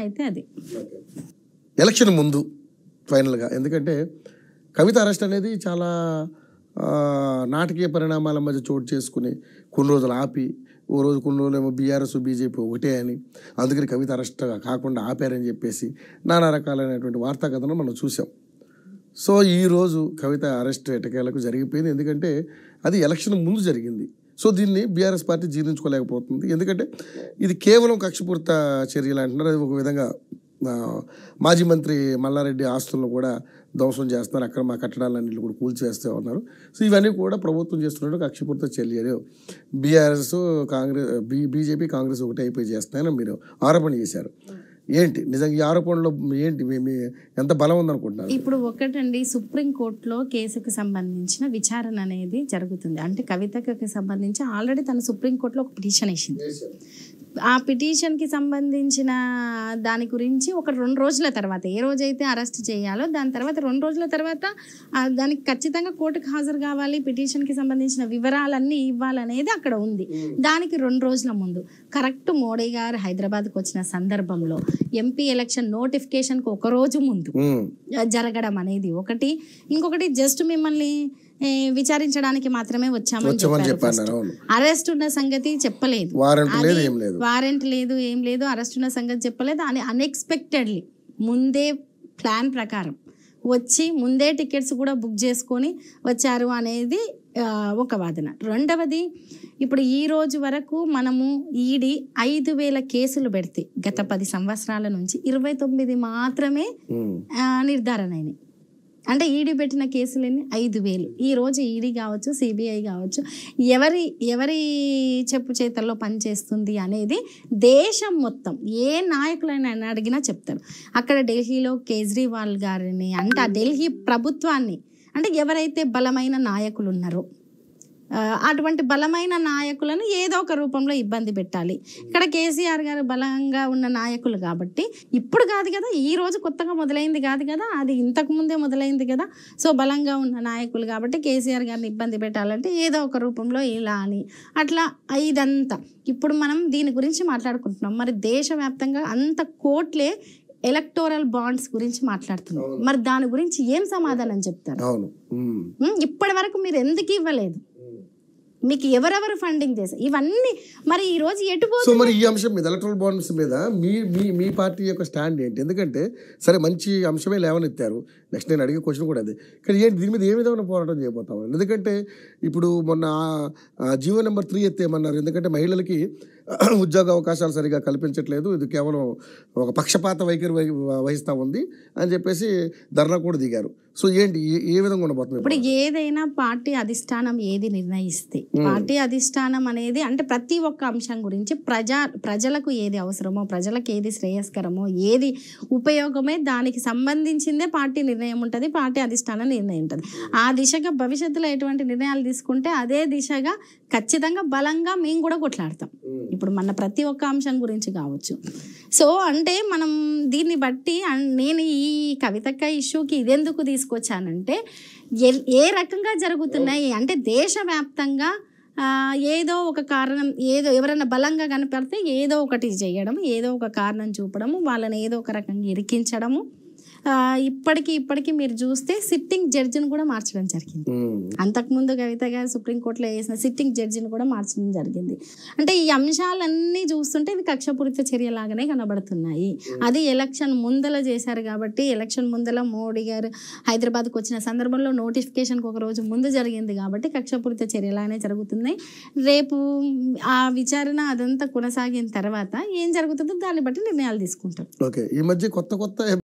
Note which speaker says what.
Speaker 1: అయితే అది
Speaker 2: ఎలక్షన్ ముందు ఫైనల్గా ఎందుకంటే కవిత అరెస్ట్ అనేది చాలా నాటకీయ పరిణామాల మధ్య చోటు చేసుకుని కొన్ని రోజులు ఆపి కొన్ని రోజులు ఏమో బీఆర్ఎస్ బీజేపీ ఒకటే అని అందుకని కవిత అరెస్ట్ కాకుండా ఆపారని చెప్పేసి నానా రకాలైనటువంటి వార్తా కథనం మనం చూసాం. సో ఈరోజు కవిత అరెస్ట్ ఎటకేలకు జరిగిపోయింది. ఎందుకంటే అది ఎలక్షన్ ముందు జరిగింది. సో దీన్ని బీఆర్ఎస్ పార్టీ జీర్ణించుకోలేకపోతుంది. ఎందుకంటే ఇది కేవలం కక్షపూరిత చర్యలు అంటున్నారు. అది ఒక విధంగా మాజీ మంత్రి మల్లారెడ్డి ఆస్తులను కూడా ధ్వంసం చేస్తున్నారు, అక్రమ కట్టడాలన్నింటినీ కూడా కూల్చేస్తూ ఉన్నారు. సో ఇవన్నీ కూడా ప్రభుత్వం చేస్తున్నట్టు కక్షపూరిత చర్యలు. బీఆర్ఎస్ కాంగ్రెస్ బీజేపీ కాంగ్రెస్ ఒకటే అయిపోయి చేస్తున్నాయని మీరు ఆరోపణ చేశారు. ఏంటి నిజంగా ఈ ఆరోపణలో ఏంటి ఎంత బలం ఉందనుకుంటున్నారు?
Speaker 1: ఇప్పుడు ఒకటండి, సుప్రీంకోర్టులో కేసుకు సంబంధించిన విచారణ అనేది జరుగుతుంది. అంటే కవితకి సంబంధించి ఆల్రెడీ తను సుప్రీంకోర్టులో ఒక పిటిషన్ వేసింది. ఆ పిటిషన్కి సంబంధించిన దాని గురించి ఒక 2 రోజుల తర్వాత, ఏ రోజైతే అరెస్ట్ చేయాలో దాని తర్వాత 2 రోజుల తర్వాత దానికి ఖచ్చితంగా కోర్టుకు హాజరు కావాలి, పిటిషన్కి సంబంధించిన వివరాలన్నీ ఇవ్వాలనేది అక్కడ ఉంది. దానికి 2 రోజుల ముందు కరెక్ట్ మోడీ గారు హైదరాబాద్కి వచ్చిన సందర్భంలో ఎంపీ ఎలక్షన్ నోటిఫికేషన్కి 1 రోజు ముందు జరగడం అనేది ఒకటి. ఇంకొకటి జస్ట్ మిమ్మల్ని విచారించడానికి మాత్రమే వచ్చామని చెప్పారు. అరెస్ట్ ఉన్న సంగతి చెప్పలేదు, వారెంట్ లేదు, ఏం లేదు, అరెస్ట్ ఉన్న సంగతి చెప్పలేదు అని అన్ఎక్స్పెక్టెడ్లీ ముందే ప్లాన్ ప్రకారం వచ్చి ముందే టికెట్స్ కూడా బుక్ చేసుకొని వచ్చారు అనేది ఒక వాదన. రెండవది, ఇప్పుడు ఈ రోజు వరకు మనము ఈడీ 5,000 కేసులు పెడితే గత 10 సంవత్సరాల నుంచి 29 మాత్రమే నిర్ధారణ అయినాయి. అంటే ఈడీ పెట్టిన కేసులన్నీ 5,000. ఈ రోజు ఈడీ కావచ్చు, సిబిఐ కావచ్చు, ఎవరి చెప్పు చేతల్లో పనిచేస్తుంది అనేది దేశం మొత్తం ఏ నాయకులైనా అడిగినా చెప్తారు. అక్కడ ఢిల్లీలో కేజ్రీవాల్ గారిని అంటే ఆ ఢిల్లీ ప్రభుత్వాన్ని అంటే ఎవరైతే బలమైన నాయకులు ఉన్నారో అటువంటి బలమైన నాయకులను ఏదో ఒక రూపంలో ఇబ్బంది పెట్టాలి. ఇక్కడ కేసీఆర్ గారు బలంగా ఉన్న నాయకులు కాబట్టి ఇప్పుడు కాదు కదా, ఈ రోజు కొత్తగా మొదలైంది కాదు కదా, అది ఇంతకు ముందే మొదలైంది కదా. సో బలంగా ఉన్న నాయకులు కాబట్టి కేసీఆర్ గారిని ఇబ్బంది పెట్టాలంటే ఏదో ఒక రూపంలో ఇలా అని అట్లా ఇదంతా ఇప్పుడు మనం దీని గురించి మాట్లాడుకుంటున్నాం. మరి దేశవ్యాప్తంగా అంత కోట్లే ఎలక్టోరల్ బాండ్స్ గురించి మాట్లాడుతున్నాం. మరి దాని గురించి ఏం సమాధానం చెప్తారు? ఇప్పటి వరకు మీరు ఎందుకు ఇవ్వలేదు? మీకు ఎవరెవరు ఫండింగ్ చేశారు ఇవన్నీ? మరి ఈ రోజు
Speaker 2: సో మరి ఈ అంశం మీద ఎలక్ట్రల్ బాండ్స్ మీద మీ పార్టీ యొక్క స్టాండ్ ఏంటి? ఎందుకంటే సరే మంచి అంశమే లేవనెత్తారు. నెక్స్ట్ నేను అడిగే క్వశ్చన్ కూడా అదే. కానీ ఏంటి దీని మీద ఏ విధమైన పోరాటం చేయబోతాం? ఎందుకంటే ఇప్పుడు మొన్న జీవో నెంబర్ 3 ఎత్తేయమన్నారు. ఎందుకంటే మహిళలకి ఉద్యోగ అవకాశాలు సరిగా కల్పించట్లేదు, ఇది కేవలం ఒక పక్షపాత వైఖరి వహిస్తూ ఉంది అని చెప్పేసి ధర్నా కూడా దిగారు. సో ఏంటి ఏ విధంగా ఉండబోతుంది?
Speaker 1: ఇప్పుడు ఏదైనా పార్టీ అధిష్టానం ఏది నిర్ణయిస్తే, పార్టీ అధిష్టానం అనేది అంటే ప్రతి ఒక్క అంశం గురించి ప్రజలకు ఏది అవసరమో, ప్రజలకు ఏది శ్రేయస్కరమో, ఏది ఉపయోగమే దానికి సంబంధించిందే పార్టీ నిర్ణయం ఉంటుంది, పార్టీ అధిష్టానం నిర్ణయం ఉంటుంది. ఆ దిశగా భవిష్యత్తులో ఎటువంటి నిర్ణయాలు తీసుకుంటే అదే దిశగా ఖచ్చితంగా బలంగా మేము కూడా కొట్లాడతాం. ఇప్పుడు మన ప్రతి ఒక్క అంశం గురించి కావచ్చు. సో అంటే మనం దీన్ని బట్టి నేను ఈ కవితక్క ఇష్యూకి ఇదెందుకు తీసుకొచ్చానంటే ఏ రకంగా జరుగుతున్నాయి అంటే దేశవ్యాప్తంగా ఏదో ఒక కారణం, ఏదో ఎవరైనా బలంగా కనపడితే ఏదో ఒకటి చేయడం, ఏదో ఒక కారణం చూపడము, వాళ్ళని ఏదో ఒక రకంగా ఇరికించడము. ఇప్పటికీ మీరు చూస్తే సిట్టింగ్ జడ్జిని కూడా మార్చడం జరిగింది. అంతకుముందు కవిత గారు సుప్రీంకోర్టులో వేసిన సిట్టింగ్ జడ్జిని కూడా మార్చడం జరిగింది. అంటే ఈ అంశాలన్నీ చూస్తుంటే ఇవి కక్షపూరిత చర్యలాగానే కనబడుతున్నాయి. అది ఎలక్షన్ ముందల చేశారు కాబట్టి, ఎలక్షన్ ముందల మోడీ గారు హైదరాబాద్కి వచ్చిన సందర్భంలో నోటిఫికేషన్కి 1 రోజు ముందు జరిగింది కాబట్టి కక్షపూరిత చర్యలాగానే జరుగుతున్నాయి. రేపు ఆ విచారణ అదంతా కొనసాగిన తర్వాత ఏం జరుగుతుందో దాన్ని బట్టి నిర్ణయాలు తీసుకుంటారు.
Speaker 2: ఓకే, ఈ మధ్య కొత్త